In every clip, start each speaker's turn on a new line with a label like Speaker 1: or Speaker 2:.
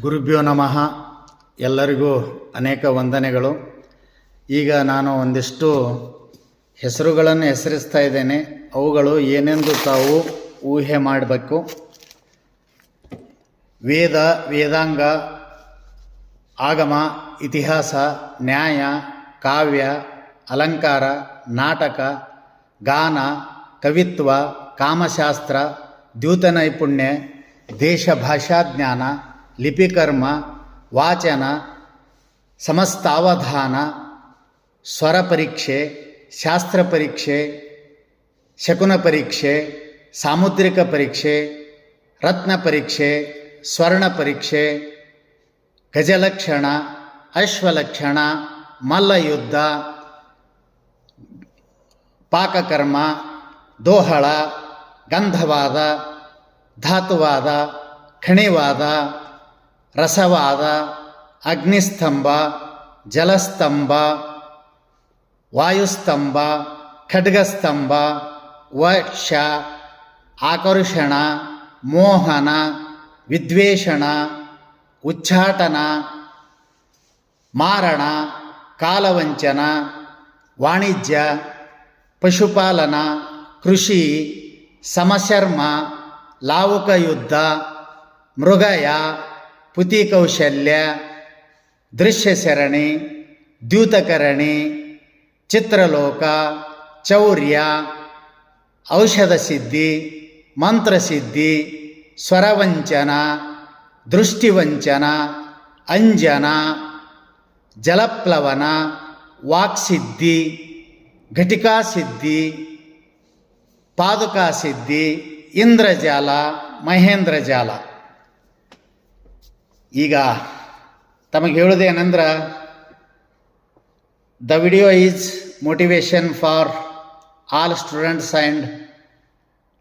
Speaker 1: ಗುರುಭ್ಯೋ ನಮಃ. ಎಲ್ಲರಿಗೂ ಅನೇಕ ವಂದನೆಗಳು. ಈಗ ನಾನು ಒಂದಿಷ್ಟು ಹೆಸರುಗಳನ್ನು ಹೆಸರಿಸ್ತಾ ಇದ್ದೇನೆ. ಅವುಗಳು ಏನೆಂದು ತಾವು ಊಹೆ ಮಾಡಬೇಕು. ವೇದ, ವೇದಾಂಗ, ಆಗಮ, ಇತಿಹಾಸ, ನ್ಯಾಯ, ಕಾವ್ಯ, ಅಲಂಕಾರ, ನಾಟಕ, ಗಾನ, ಕವಿತ್ವ, ಕಾಮಶಾಸ್ತ್ರ, ದ್ಯೂತ ನೈಪುಣ್ಯ, ದೇಶ ಭಾಷಾಜ್ಞಾನ, ಲಿಪಿಕರ್ಮ, ವಾಚನ, ಸಮಸ್ತಾವಧಾನ, ಸ್ವರ ಪರೀಕ್ಷೆ, ಶಾಸ್ತ್ರ ಪರೀಕ್ಷೆ, ಶಕುನ ಪರೀಕ್ಷೆ, ಸಾಮುದ್ರಿಕ ಪರೀಕ್ಷೆ, ರತ್ನ ಪರೀಕ್ಷೆ, ಸ್ವರ್ಣ ಪರೀಕ್ಷೆ, ಗಜಲಕ್ಷಣ, ಅಶ್ವಲಕ್ಷಣ, ಮಲ್ಲಯುದ್ಧ, ಪಾಕಕರ್ಮ, ದೋಹಳ, ಗಂಧವಾದ, ಧಾತುವಾದ, ಖಣಿವಾದ, ರಸವಾದ, ಅಗ್ನಿಸ್ತಂಭ, ಜಲಸ್ತಂಭ, ವಾಯುಸ್ತಂಭ, ಖಡ್ಗಸ್ತಂಭ, ವಶ, ಆಕರ್ಷಣ, ಮೋಹನ, ವಿದ್ವೇಷಣ, ಉಚ್ಚಾಟನ, ಮಾರಣ, ಕಾಲವಂಚನ, ವಾಣಿಜ್ಯ, ಪಶುಪಾಲನ, ಕೃಷಿ, ಸಮಶರ್ಮ, ಲಾವುಕ ಯುದ್ಧ, ಮೃಗಯ, ಪುತಿಕೌಶಲ್ಯ, ದೃಶ್ಯ ಸರಣಿ, ದ್ಯೂತಕರಣಿ, ಚಿತ್ರಲೋಕ, ಚೌರ್ಯ, ಔಷಧ ಸಿದ್ಧಿ, ಮಂತ್ರಸಿದ್ಧಿ, ಸ್ವರವಂಚನ, ದೃಷ್ಟಿವಂಚನ, ಅಂಜನ, ಜಲಪ್ಲವನ, ವಾಕ್ಸಿದ್ಧಿ, ಘಟಿಕಾಸಿದ್ಧಿ, ಪಾದುಕಾಸಿದ್ಧಿ, ಇಂದ್ರಜಾಲ, ಮಹೇಂದ್ರಜಾಲ. ಈಗ ತಮಗೆ ಹೇಳೋದೇನೆಂದ್ರೆ, the video is motivation for all students and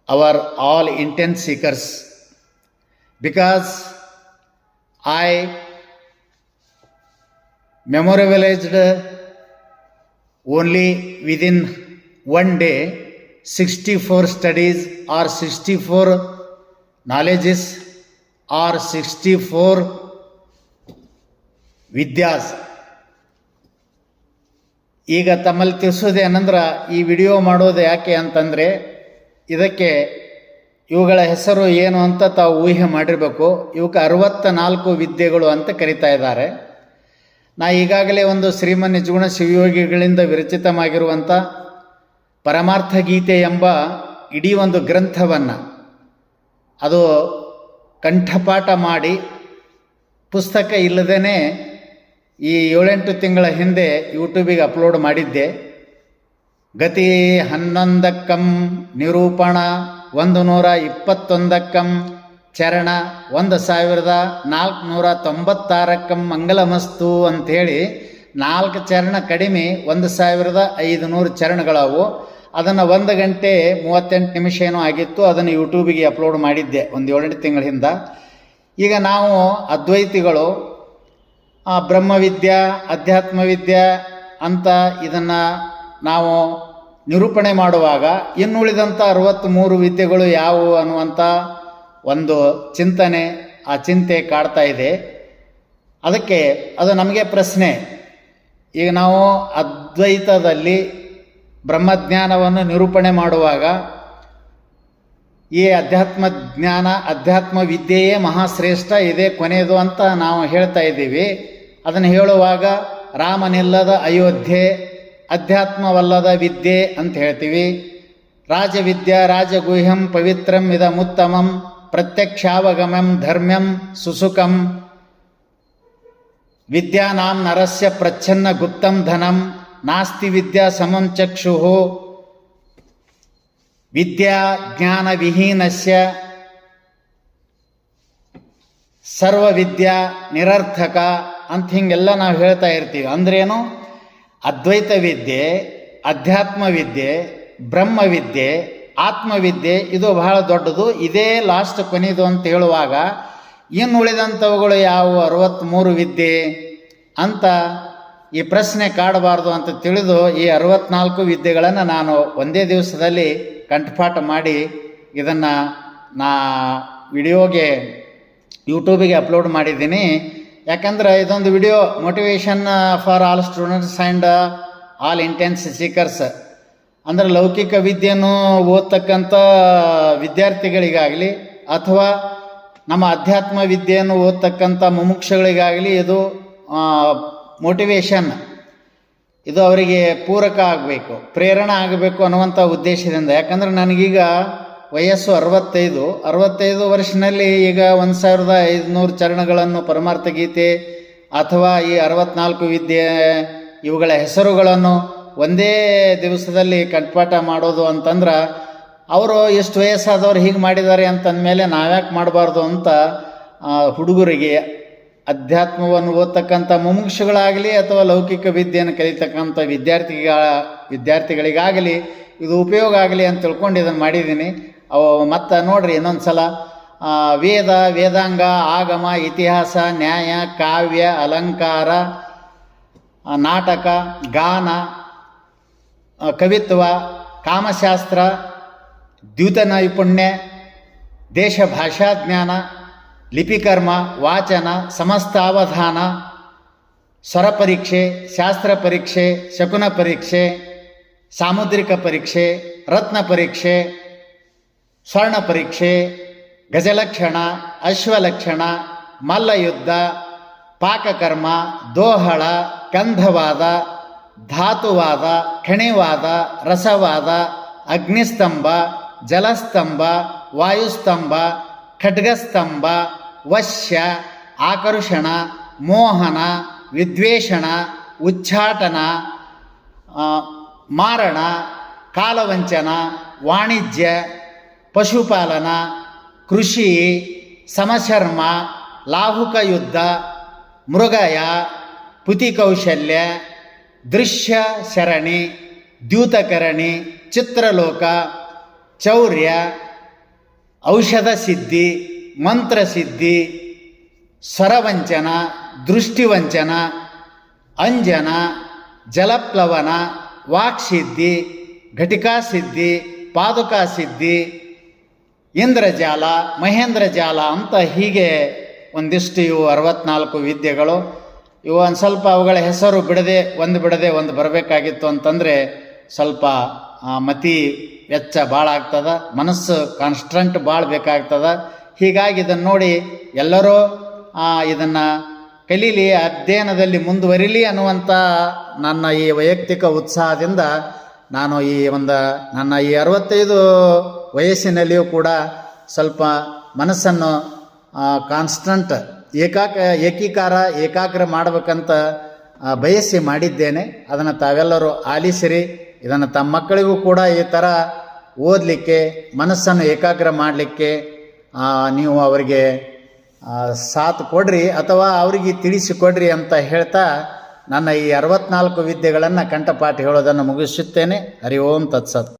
Speaker 1: our all intense seekers, because I memorized only within one day 64 studies or 64 knowledges or 64 Vidya's. ಈಗ ತಮ್ಮಲ್ಲಿ ತಿಳಿಸೋದೇನೆಂದ್ರೆ, ಈ ವಿಡಿಯೋ ಮಾಡೋದು ಯಾಕೆ ಅಂತಂದರೆ, ಇದಕ್ಕೆ ಇವುಗಳ ಹೆಸರು ಏನು ಅಂತ ತಾವು ಊಹೆ ಮಾಡಿರಬೇಕು. ಇವಕ್ಕೆ 64 ವಿದ್ಯೆಗಳು ಅಂತ ಕರೀತಾ ಇದ್ದಾರೆ. ನಾ ಈಗಾಗಲೇ ಒಂದು ಶ್ರೀಮನ್ ನಿಜಗುಣ ಶಿವಯೋಗಿಗಳಿಂದ ವಿರಚಿತವಾಗಿರುವಂಥ ಪರಮಾರ್ಥ ಗೀತೆ ಎಂಬ ಇಡೀ ಒಂದು ಗ್ರಂಥವನ್ನು ಅದು ಕಂಠಪಾಠ ಮಾಡಿ ಪುಸ್ತಕ ಇಲ್ಲದೇ ಈ 7-8 ತಿಂಗಳ ಹಿಂದೆ ಯೂಟ್ಯೂಬಿಗೆ ಅಪ್ಲೋಡ್ ಮಾಡಿದ್ದೆ. ಗತಿ 11 ನಿರೂಪಣ 121 ಚರಣ 1496 ಮಂಗಲಮಸ್ತು ಅಂಥೇಳಿ 4 ಚರಣ ಕಡಿಮೆ 1500 ಚರಣಗಳವು. ಅದನ್ನು 1 ಗಂಟೆ 38 ನಿಮಿಷ ಏನೋ ಆಗಿತ್ತು. ಅದನ್ನು ಯೂಟ್ಯೂಬಿಗೆ ಅಪ್ಲೋಡ್ ಮಾಡಿದ್ದೆ ಒಂದು 7-8 ತಿಂಗಳ ಹಿಂದೆ. ಈಗ ನಾವು ಅದ್ವೈತಿಗಳು ಬ್ರಹ್ಮವಿದ್ಯಾ, ಅಧ್ಯಾತ್ಮವಿದ್ಯಾ ಅಂತ ಇದನ್ನು ನಾವು ನಿರೂಪಣೆ ಮಾಡುವಾಗ ಇನ್ನುಳಿದಂಥ 63 ವಿದ್ಯೆಗಳು ಯಾವುವು ಅನ್ನುವಂಥ ಒಂದು ಚಿಂತನೆ, ಆ ಚಿಂತೆ ಕಾಡ್ತಾ ಇದೆ. ಅದಕ್ಕೆ ಅದು ನಮಗೆ ಪ್ರಶ್ನೆ. ಈಗ ನಾವು ಅದ್ವೈತದಲ್ಲಿ ಬ್ರಹ್ಮಜ್ಞಾನವನ್ನು ನಿರೂಪಣೆ ಮಾಡುವಾಗ ಈ ಅಧ್ಯಾತ್ಮ ಜ್ಞಾನ, ಅಧ್ಯಾತ್ಮ ವಿದ್ಯೆಯೇ ಮಹಾಶ್ರೇಷ್ಠ, ಇದೇ ಕೊನೆಯದು ಅಂತ ನಾವು ಹೇಳ್ತಾ ಇದ್ದೀವಿ. ಅದನ್ನು ಹೇಳುವಾಗ ರಾಮನಿಲ್ಲದ ಅಯೋಧ್ಯೆ, ಅಧ್ಯಾತ್ಮವಲ್ಲದ ವಿದ್ಯೆ ಅಂತ ಹೇಳ್ತೀವಿ. ರಾಜವಿದ್ಯಾ ರಾಜಗುಹ್ಯಂ ಪವಿತ್ರಂ ಇದಮುತ್ತಮಂ ಪ್ರತ್ಯಕ್ಷಾವಗಮಂ ಧರ್ಮ್ಯಂ ಸುಸುಖಂ ವಿದ್ಯಾನಾಂ ನರಸ್ಯ ಪ್ರಚ್ಛನ್ನ ಗುಪ್ತಂ ಧನಂ ನಾಸ್ತಿ ವಿದ್ಯಾ ಸಮಂ ಚಕ್ಷುಃ ವಿದ್ಯಾ ಜ್ಞಾನ ವಿಹೀನಸ್ಯ ಸರ್ವವಿದ್ಯಾ ನಿರರ್ಥಕ ಅಂತ ಹಿಂಗೆಲ್ಲ ನಾವು ಹೇಳ್ತಾ ಇರ್ತೀವಿ. ಅಂದ್ರೇನು? ಅದ್ವೈತ ವಿದ್ಯೆ, ಅಧ್ಯಾತ್ಮ ವಿದ್ಯೆ, ಬ್ರಹ್ಮವಿದ್ಯೆ, ಆತ್ಮವಿದ್ಯೆ ಇದು ಬಹಳ ದೊಡ್ಡದು, ಇದೇ ಲಾಸ್ಟ್ ಕೊನೆಯದು ಅಂತ ಹೇಳುವಾಗ ಇನ್ನು ಉಳಿದಂಥವುಗಳು ಯಾವುವು 63 ವಿದ್ಯೆ ಅಂತ ಈ ಪ್ರಶ್ನೆ ಕಾಡಬಾರ್ದು ಅಂತ ತಿಳಿದು ಈ 64 ವಿದ್ಯೆಗಳನ್ನು ನಾನು ಒಂದೇ ದಿವಸದಲ್ಲಿ ಕಂಠಪಾಠ ಮಾಡಿ ಇದನ್ನು ವಿಡಿಯೋಗೆ ಯೂಟ್ಯೂಬಿಗೆ ಅಪ್ಲೋಡ್ ಮಾಡಿದ್ದೀನಿ. ಯಾಕಂದ್ರೆ ಇದೊಂದು video motivation for all students and all intense seekers, ಅಂದರೆ ಲೌಕಿಕ ವಿದ್ಯೆಯನ್ನು ಓದ್ತಕ್ಕಂಥ ವಿದ್ಯಾರ್ಥಿಗಳಿಗಾಗಲಿ ಅಥವಾ ನಮ್ಮ ಅಧ್ಯಾತ್ಮ ವಿದ್ಯೆಯನ್ನು ಓದ್ತಕ್ಕಂಥ ಮುಮುಕ್ಷಗಳಿಗಾಗಲಿ ಇದು ಮೋಟಿವೇಶನ್, ಇದು ಅವರಿಗೆ ಪೂರಕ ಆಗಬೇಕು, ಪ್ರೇರಣೆ ಆಗಬೇಕು ಅನ್ನುವಂಥ ಉದ್ದೇಶದಿಂದ. ಯಾಕಂದರೆ ನನಗೀಗ ವಯಸ್ಸು 65 ವರ್ಷದಲ್ಲಿ ಈಗ 1500 ಚರಣಗಳನ್ನು ಪರಮಾರ್ಥ ಗೀತೆ ಅಥವಾ ಈ 64 ವಿದ್ಯೆ ಇವುಗಳ ಹೆಸರುಗಳನ್ನು ಒಂದೇ ದಿವಸದಲ್ಲಿ ಕಂಠಪಾಠ ಮಾಡೋದು ಅಂತಂದ್ರೆ ಅವರು ಎಷ್ಟು ವಯಸ್ಸಾದವ್ರು ಹೀಗೆ ಮಾಡಿದ್ದಾರೆ ಅಂತಂದಮೇಲೆ ನಾವ್ಯಾಕೆ ಮಾಡಬಾರ್ದು ಅಂತ ಹುಡುಗರಿಗೆ ಅಧ್ಯಾತ್ಮವನ್ನು ಓದ್ತಕ್ಕಂಥ ಮುಮುಕ್ಷುಗಳಾಗಲಿ ಅಥವಾ ಲೌಕಿಕ ವಿದ್ಯೆಯನ್ನು ಕಲಿತಕ್ಕಂಥ ವಿದ್ಯಾರ್ಥಿಗಳಿಗಾಗಲಿ ಇದು ಉಪಯೋಗ ಆಗಲಿ ಅಂತ ತಿಳ್ಕೊಂಡು ಇದನ್ನು ಮಾಡಿದ್ದೀನಿ. ಅವು ಮತ್ತು ನೋಡ್ರಿ ಇನ್ನೊಂದು ಸಲ ವೇದ, ವೇದಾಂಗ, ಆಗಮ, ಇತಿಹಾಸ, ನ್ಯಾಯ, ಕಾವ್ಯ, ಅಲಂಕಾರ, ನಾಟಕ, ಗಾನ, ಕವಿತ್ವ, ಕಾಮಶಾಸ್ತ್ರ, ದ್ಯೂತ ನೈಪುಣ್ಯ, ದೇಶ ಭಾಷಾಜ್ಞಾನ, ಲಿಪಿಕರ್ಮ, ವಾಚನ, ಸಮಸ್ತಾವಧಾನ, ಸ್ವರ ಪರೀಕ್ಷೆ, ಶಾಸ್ತ್ರ ಪರೀಕ್ಷೆ, ಶಕುನ ಪರೀಕ್ಷೆ, ಸಾಮುದ್ರಿಕ ಪರೀಕ್ಷೆ, ರತ್ನ ಪರೀಕ್ಷೆ, ಸ್ವರ್ಣ ಪರೀಕ್ಷೆ, ಗಜಲಕ್ಷಣ, ಅಶ್ವಲಕ್ಷಣ, ಮಲ್ಲಯುದ್ಧ, ಪಾಕಕರ್ಮ, ದೋಹಳ, ಕಂಧವಾದ, ಧಾತುವಾದ, ಖಣಿವಾದ, ರಸವಾದ, ಅಗ್ನಿಸ್ತಂಭ, ಜಲಸ್ತಂಭ, ವಾಯುಸ್ತಂಭ, ಖಡ್ಗಸ್ತಂಭ, ವಶ್ಯ, ಆಕರ್ಷಣ, ಮೋಹನ, ವಿದ್ವೇಷಣ, ಉಚ್ಚಾಟನ, ಮಾರಣ, ಕಾಲವಂಚನ, ವಾಣಿಜ್ಯ, ಪಶುಪಾಲನ, ಕೃಷಿ, ಸಮಶರ್ಮ, ಲಾಹುಕ ಯುದ್ಧ, ಮೃಗಯ, ಪುತಿಕೌಶಲ್ಯ, ದೃಶ್ಯ ಶರಣಿ, ದ್ಯೂತಕರಣಿ, ಚಿತ್ರಲೋಕ, ಚೌರ್ಯ, ಔಷಧ ಸಿದ್ಧಿ, ಮಂತ್ರಸಿದ್ಧಿ, ಸ್ವರವಂಚನ, ದೃಷ್ಟಿವಂಚನ, ಅಂಜನ, ಜಲಪ್ಲವನ, ವಾಕ್ಸಿದ್ಧಿ, ಘಟಿಕಾಸಿದ್ಧಿ, ಪಾದುಕಾಸಿದ್ಧಿ, ಇಂದ್ರಜಾಲ, ಮಹೇಂದ್ರಜಾಲ ಅಂತ ಹೀಗೆ ಒಂದಿಷ್ಟು ಇವು 64 ವಿದ್ಯೆಗಳು. ಇವು ಒಂದು ಸ್ವಲ್ಪ ಅವುಗಳ ಹೆಸರು ಬಿಡದೆ ಒಂದು ಬರಬೇಕಾಗಿತ್ತು ಅಂತಂದರೆ ಸ್ವಲ್ಪ ಮತಿ ವೆಚ್ಚ ಭಾಳ ಆಗ್ತದೆ, ಮನಸ್ಸು ಕಾನ್ಸ್ಟಂಟ್ ಭಾಳ ಬೇಕಾಗ್ತದೆ. ಹೀಗಾಗಿ ಇದನ್ನು ನೋಡಿ ಎಲ್ಲರೂ ಇದನ್ನು ಕಲೀಲಿ, ಅಧ್ಯಯನದಲ್ಲಿ ಮುಂದುವರಿಲಿ ಅನ್ನುವಂಥ ನನ್ನ ಈ ವೈಯಕ್ತಿಕ ಉತ್ಸಾಹದಿಂದ ನಾನು ನನ್ನ ಈ 65 ವಯಸ್ಸಿನಲ್ಲಿಯೂ ಕೂಡ ಸ್ವಲ್ಪ ಮನಸ್ಸನ್ನು ಕಾನ್ಸ್ಟಂಟ್ ಏಕಾಗ್ರ ಮಾಡಬೇಕಂತ ಬಯಸಿ ಮಾಡಿದ್ದೇನೆ. ಅದನ್ನು ತಾವೆಲ್ಲರೂ ಆಲಿಸಿರಿ. ಇದನ್ನು ತಮ್ಮ ಮಕ್ಕಳಿಗೂ ಕೂಡ ಈ ಥರ ಓದಲಿಕ್ಕೆ, ಮನಸ್ಸನ್ನು ಏಕಾಗ್ರ ಮಾಡಲಿಕ್ಕೆ ನೀವು ಅವರಿಗೆ ಸಾಥ್ ಕೊಡ್ರಿ ಅಥವಾ ಅವರಿಗೆ ತಿಳಿಸಿಕೊಡ್ರಿ ಅಂತ ಹೇಳ್ತಾ ನನ್ನ ಈ 64 ವಿದ್ಯೆಗಳನ್ನು ಕಂಠಪಾಠ ಹೇಳೋದನ್ನು ಮುಗಿಸುತ್ತೇನೆ. ಹರಿ ಓಂ ತತ್ಸತ್.